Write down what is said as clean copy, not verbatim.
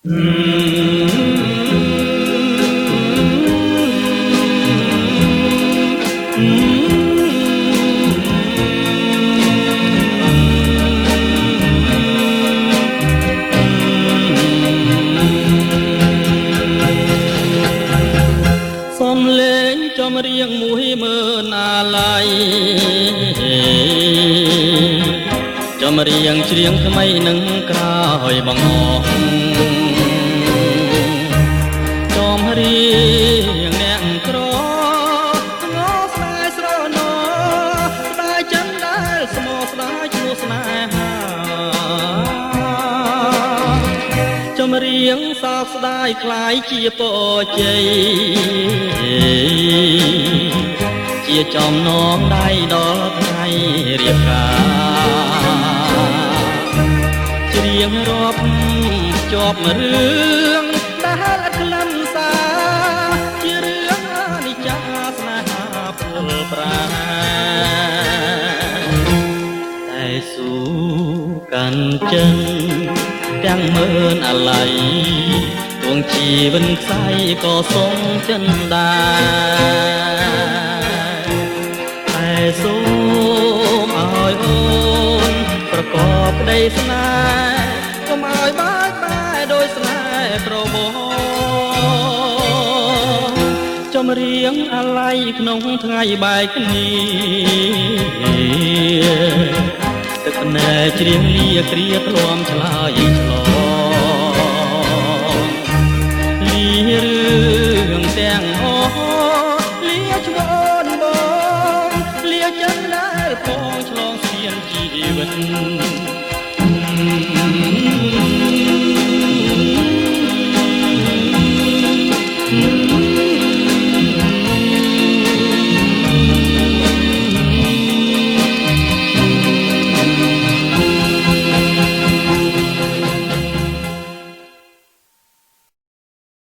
សំលេងចំរៀងមួយមើលណាឡៃចំរៀងច្រៀងថ្មីនឹងក្រោយបងអស់ចំរៀងអ្នកក្រងោស្ដាយស្រណោស្ដាយចិនដែលស្មោស្ដាយឈ្មោះស្នេហាចំរៀងសោកស្ដាយคล้ายជាពរជ័យជាចំណងដៃដល់ថ្ងៃរៀបការច្រៀងរាប់ជាប់រឿងដែលក្លិនសារជារឿងអនិច្ចាស្នេហាពលប្រាតែស៊ូកាន់ចិនទាំងមើលអាឡ័យដួងជីវិនខ្សែក៏សុំចិនដែរតែសូមឲ្យអូនប្រកបក្តីស្នេហ៍កុំឲ្យបាច់បែកដោយស្នេហ៍ប្រមោចំរៀងអាឡ័យក្នុងថ្ងៃបែកគ្នាទឹកណែច្រៀងលាគ្រាធ្លាំឆ្លើយឆ្លងលារឿងទាំងអស់លាឈ្មោះបងលាចិនដែលផងឆ្លងស្ពានជីវិត